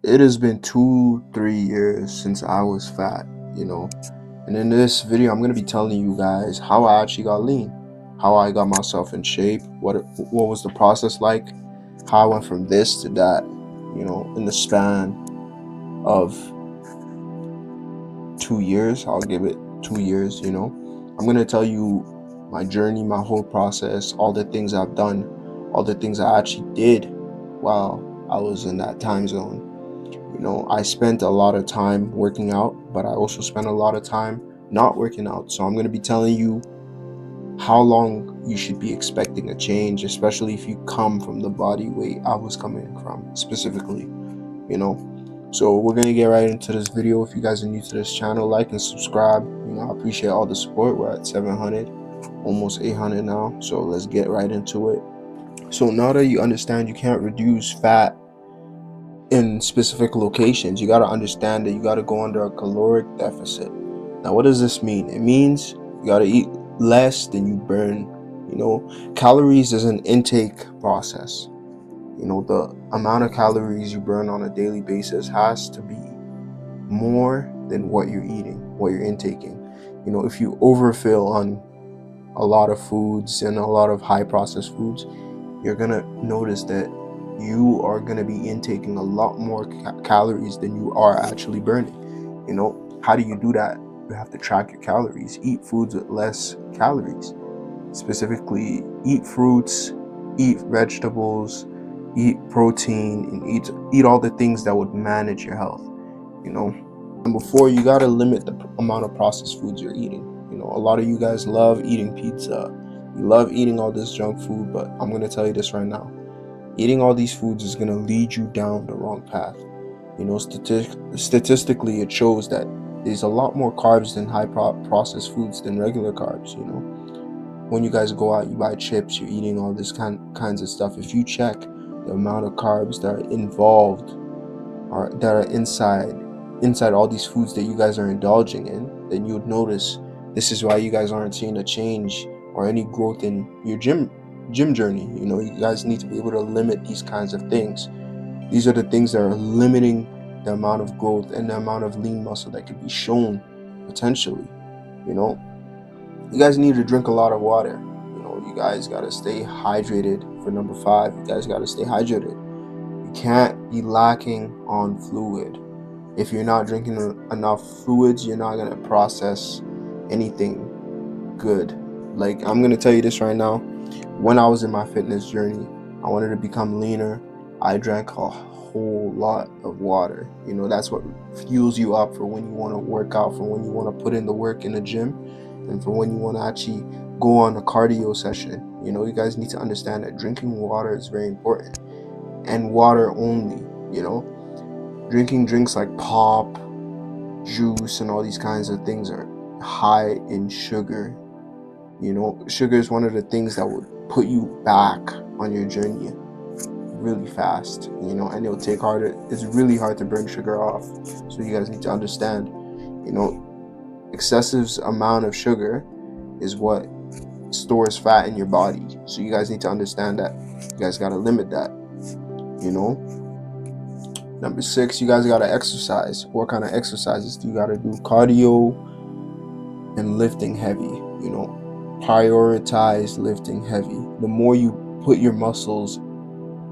It has been 2-3 years since I was fat, you know. And in this video, I'm gonna be telling you guys how I actually got lean, how I got myself in shape, what was the process like, how I went from this to that, in the span of 2 years. I'll give it 2 years. I'm gonna tell you my journey, my whole process, all the things I've done, all the things I actually did while I was in that time zone. I spent a lot of time working out, but I also spent a lot of time not working out. So I'm going to be telling you how long you should be expecting a change, especially if you come from the body weight I was coming from specifically, you know. So we're going to get right into this video. If you guys are new to this channel, like and subscribe. I appreciate all the support. We're at 700, almost 800 now. So let's get right into it. So now that you understand you can't reduce fat in specific locations, you got to understand that you got to go under a caloric deficit. Now, what does this mean? It means you got to eat less than you burn. Calories is an intake process. The amount of calories you burn on a daily basis has to be more than what you're eating, what you're intaking. If you overfill on a lot of foods and a lot of high processed foods, you're gonna notice that you are gonna be intaking a lot more calories than you are actually burning. How do you do that? You have to track your calories. Eat foods with less calories. Specifically, eat fruits, eat vegetables, eat protein, and eat all the things that would manage your health. And before, you gotta limit the amount of processed foods you're eating. A lot of you guys love eating pizza. You love eating all this junk food, but I'm gonna tell you this right now. Eating all these foods is gonna lead you down the wrong path. Statistically, it shows that there's a lot more carbs than high processed foods than regular carbs. When you guys go out, you buy chips, you're eating all this kinds of stuff. If you check the amount of carbs that are involved or that are inside all these foods that you guys are indulging in, then you would notice this is why you guys aren't seeing a change or any growth in your gym journey. You guys need to be able to limit these kinds of things. These are the things that are limiting the amount of growth and the amount of lean muscle that could be shown potentially. You guys need to drink a lot of water. You guys got to stay hydrated. For number 5, you guys got to stay hydrated. You can't be lacking on fluid. If you're not drinking enough fluids, you're not going to process anything good. Like, I'm going to tell you this right now. When I was in my fitness journey, I wanted to become leaner. I drank a whole lot of water. That's what fuels you up for when you want to work out, for when you want to put in the work in the gym, and for when you want to actually go on a cardio session. You guys need to understand that drinking water is very important, and water only. Drinking drinks like pop, juice, and all these kinds of things are high in sugar. Sugar is one of the things that would put you back on your journey really fast, and it's really hard to burn sugar off. So you guys need to understand, excessive amount of sugar is what stores fat in your body. So you guys need to understand that. You guys got to limit that. Number 6, you guys got to exercise. What kind of exercises do you got to do? Cardio and lifting heavy. Prioritize lifting heavy. The more you put your muscles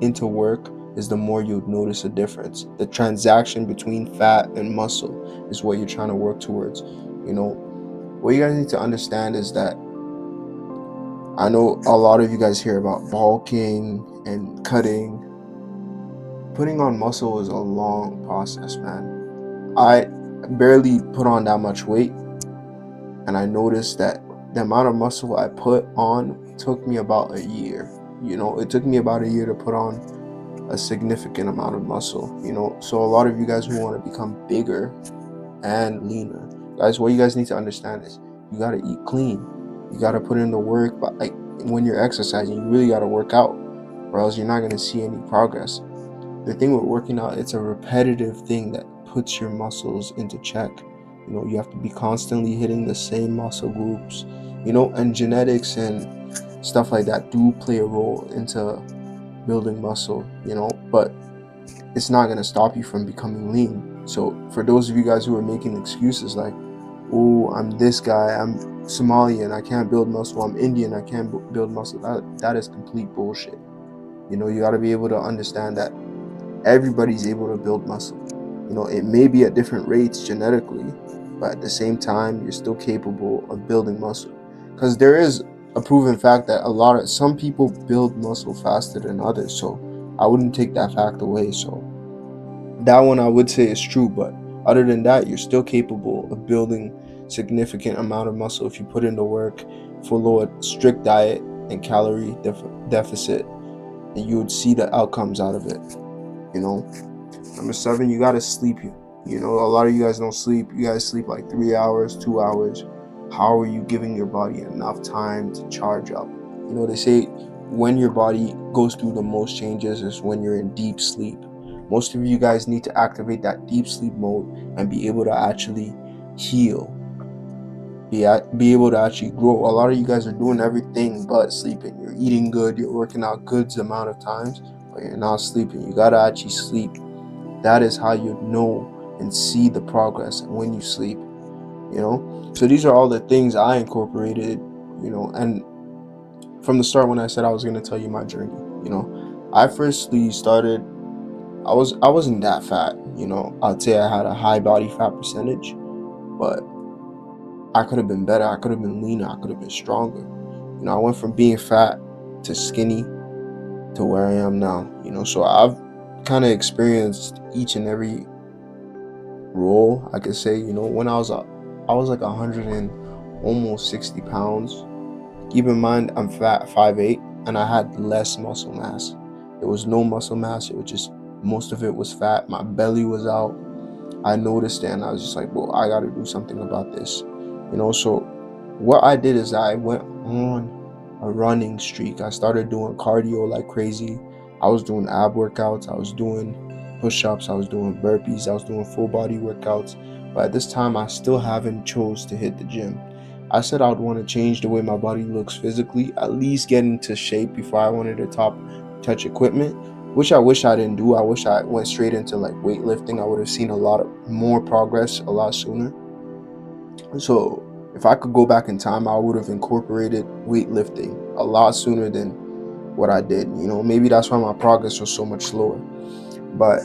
into work is the more you'll notice a difference. The transaction between fat and muscle is what you're trying to work towards. What you guys need to understand is that I know a lot of you guys hear about bulking and cutting. Putting on muscle is a long process, man. I barely put on that much weight, and I noticed that the amount of muscle I put on took me about a year. It took me about a year to put on a significant amount of muscle. So a lot of you guys who want to become bigger and leaner, guys, what you guys need to understand is you got to eat clean. You got to put in the work, but like when you're exercising, you really got to work out, or else you're not going to see any progress. The thing with working out, it's a repetitive thing that puts your muscles into check. You have to be constantly hitting the same muscle groups, and genetics and stuff like that do play a role into building muscle, but it's not going to stop you from becoming lean. So for those of you guys who are making excuses like, oh, I'm this guy, I'm Somalian, I can't build muscle, I'm Indian, I can't build muscle, that is complete bullshit. You got to be able to understand that everybody's able to build muscle. It may be at different rates genetically, but at the same time, you're still capable of building muscle. Because there is a proven fact that some people build muscle faster than others. So I wouldn't take that fact away. So that one I would say is true. But other than that, you're still capable of building significant amount of muscle if you put in the work, follow a strict diet and calorie deficit, and you would see the outcomes out of it. You know, Number 7, you gotta sleep. A lot of you guys don't sleep. You guys sleep like 3 hours, 2 hours. How are you giving your body enough time to charge up? They say when your body goes through the most changes is when you're in deep sleep. Most of you guys need to activate that deep sleep mode and be able to actually heal, be able to actually grow. A lot of you guys are doing everything but sleeping. You're eating good, you're working out good amount of times, but you're not sleeping. You gotta actually sleep. That is how you know and see the progress when you sleep. So these are all the things I incorporated. And from the start, when I said I was going to tell you my journey, I firstly started, I wasn't that fat. I'd say I had a high body fat percentage, but I could have been better. I could have been leaner. I could have been stronger. I went from being fat to skinny to where I am now. So I've kind of experienced each and every role, I could say. When I was like 100 and almost 60 pounds. Keep in mind, I'm fat, 5'8", and I had less muscle mass. There was no muscle mass. It was just, most of it was fat. My belly was out. I noticed it, and I was just like, well, I got to do something about this. So what I did is I went on a running streak. I started doing cardio like crazy. I was doing ab workouts. I was doing push-ups. I was doing burpees. I was doing full body workouts. But at this time, I still haven't chose to hit the gym. I said I would want to change the way my body looks physically, at least get into shape before I wanted to touch equipment, which I wish I didn't do. I wish I went straight into like weightlifting. I would have seen a lot of more progress a lot sooner. So if I could go back in time, I would have incorporated weightlifting a lot sooner than what I did. Maybe that's why my progress was so much slower. But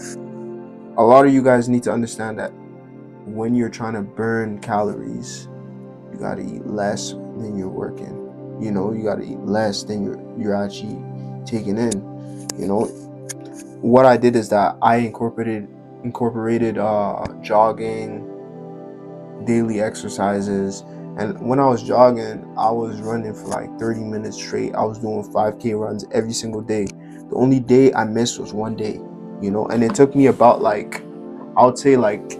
a lot of you guys need to understand that when you're trying to burn calories, you gotta eat less than you're working. You gotta eat less than you're actually taking in. What I did is that I incorporated jogging, daily exercises. And when I was jogging, I was running for like 30 minutes straight. I was doing 5K runs every single day. The only day I missed was one day, and it took me about like, I would say like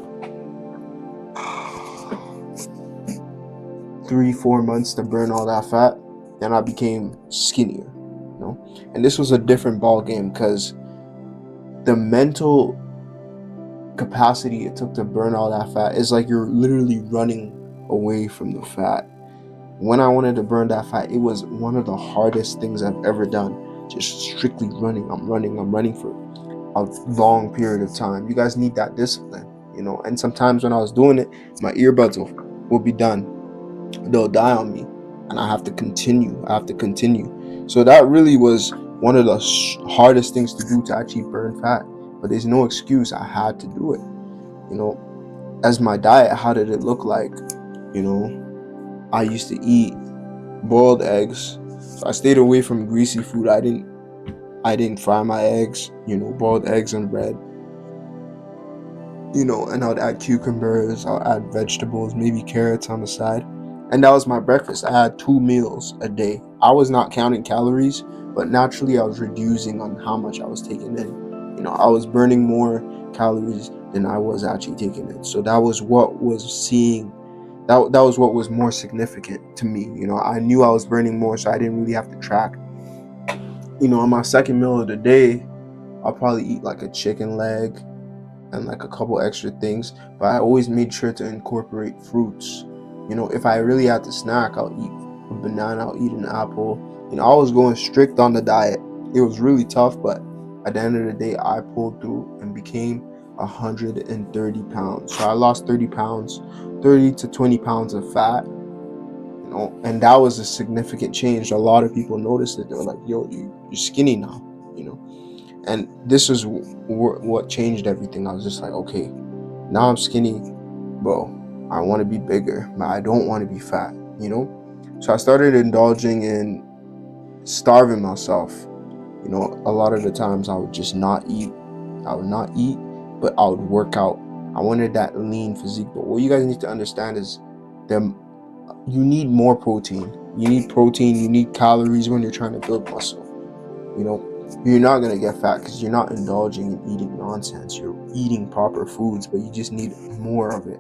3-4 months to burn all that fat. Then I became skinnier, and this was a different ball game because the mental capacity it took to burn all that fat is like you're literally running away from the fat. When I wanted to burn that fat, it was one of the hardest things I've ever done. Just strictly running. I'm running for a long period of time. You guys need that discipline, and sometimes when I was doing it, my earbuds will be done. They'll die on me, and I have to continue. So that really was one of the hardest things to do, to actually burn fat. But there's no excuse. I had to do it. As my diet, how did it look like? I used to eat boiled eggs. So I stayed away from greasy food. I didn't fry my eggs. Boiled eggs and bread. And I'd add cucumbers, I'll add vegetables, maybe carrots on the side. And that was my breakfast. I had 2 meals a day. I was not counting calories, but naturally I was reducing on how much I was taking in. I was burning more calories than I was actually taking in. So that was what was more significant to me. I knew I was burning more, so I didn't really have to track. On my second meal of the day, I'll probably eat like a chicken leg and like a couple extra things, but I always made sure to incorporate fruits. If I really had to snack, I'll eat a banana, I'll eat an apple. I was going strict on the diet. It was really tough, but at the end of the day, I pulled through and became 130 pounds. So I lost 30 pounds, 30 to 20 pounds of fat, and that was a significant change. A lot of people noticed it. They were like, yo, you're skinny now, you know. And this is what changed everything. I was just like, okay, now I'm skinny, bro. I want to be bigger, but I don't want to be fat, you know. So I started indulging in starving myself. A lot of the times I would just not eat. I would not eat, but I would work out. I wanted that lean physique. But what you guys need to understand is that you need more protein. You need protein, you need calories when you're trying to build muscle. You're not going to get fat because you're not indulging in eating nonsense. You're eating proper foods, but you just need more of it.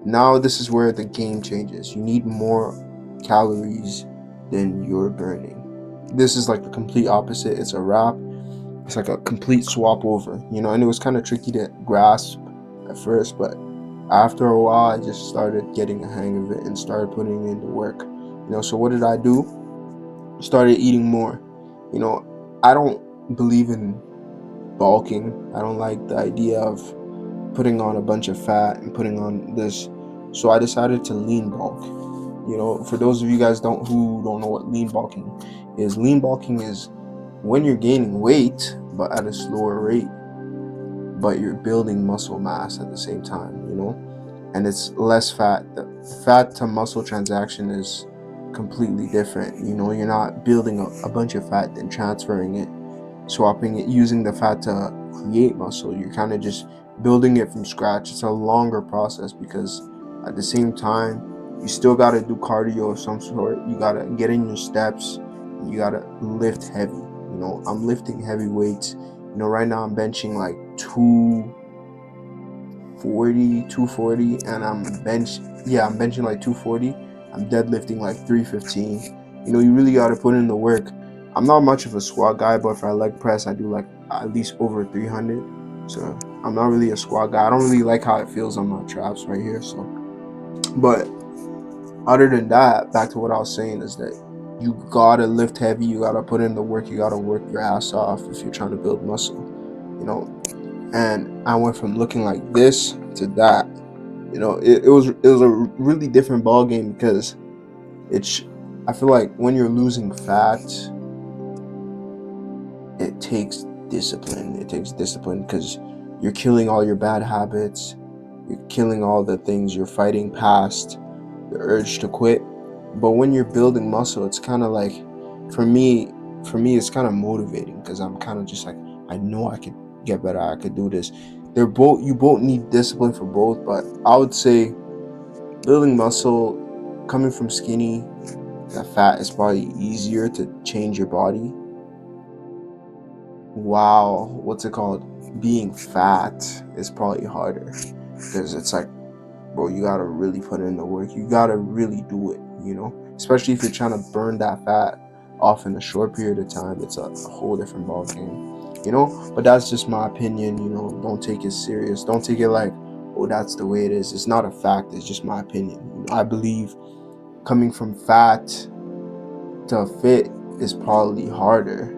Now this is where the game changes. You need more calories than you're burning. This is like the complete opposite. It's a wrap. It's like a complete swap over, and it was kind of tricky to grasp at first, but after a while I just started getting a hang of it and started putting in the work. So what did I do? Started eating more. I don't believe in bulking. I don't like the idea of putting on a bunch of fat and putting on this. So I decided to lean bulk. For those of you guys who don't know what lean bulking is when you're gaining weight but at a slower rate, but you're building muscle mass at the same time, and it's less fat. The fat to muscle transaction is completely different. You're not building a bunch of fat then transferring it, swapping it, using the fat to create muscle. You're kind of just building it from scratch. It's a longer process because at the same time you still got to do cardio of some sort. You got to get in your steps. You got to lift heavy. I'm lifting heavy weights. Right now I'm benching like 240, and I'm benching like 240. I'm deadlifting like 315. You really got to put in the work. I'm not much of a squat guy, but for a leg press I do like at least over 300. So I'm not really a squat guy. I don't really like how it feels on my traps right here. So, but other than that, back to what I was saying is that you gotta lift heavy. You gotta put in the work. You gotta work your ass off if you're trying to build muscle. And I went from looking like this to that. It was a really different ball game because I feel like when you're losing fat, it takes discipline. It takes discipline because you're killing all your bad habits. You're killing all the things. You're fighting past the urge to quit. But when you're building muscle, it's kind of like, for me, it's kind of motivating because I'm kind of just like, I know I could get better. I could do this. You both need discipline for both, but I would say building muscle, coming from skinny, that fat is probably easier to change your body. Wow, what's it called? Being fat is probably harder because it's like, bro, you gotta really put in the work. You gotta really do it, especially if you're trying to burn that fat off in a short period of time. It's a whole different ball game, but that's just my opinion. Don't take it serious. Don't take it like, oh, that's the way it is. It's not a fact. It's just my opinion. I believe coming from fat to fit is probably harder,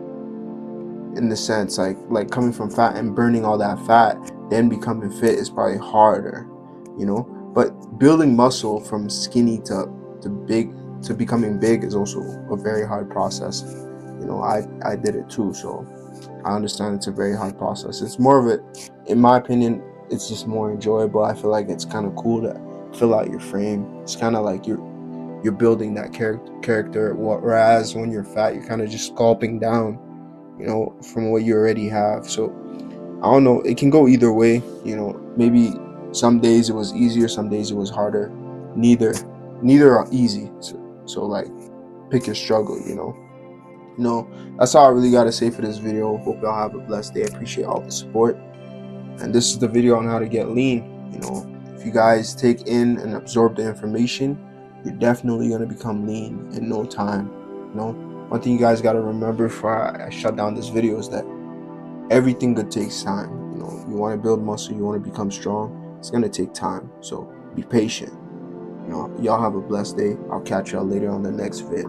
in the sense like coming from fat and burning all that fat then becoming fit is probably harder, but building muscle from skinny to big to becoming big is also a very hard process. I did it too, so I understand it's a very hard process. It's more of it, in my opinion, it's just more enjoyable. I feel like it's kind of cool to fill out your frame. It's kind of like you're building that character, whereas when you're fat you're kind of just sculpting down, from what you already have. So I don't know, it can go either way. Maybe some days it was easier, some days it was harder. Neither are easy. So like, pick your struggle. That's all I really gotta say for this video. Hope y'all have a blessed day. I appreciate all the support, and this is the video on how to get lean. If you guys take in and absorb the information, you're definitely gonna become lean in no time. One thing you guys gotta remember before I shut down this video is that everything good takes time. You want to build muscle, you want to become strong, it's gonna take time. So be patient. Y'all have a blessed day. I'll catch y'all later on the next vid.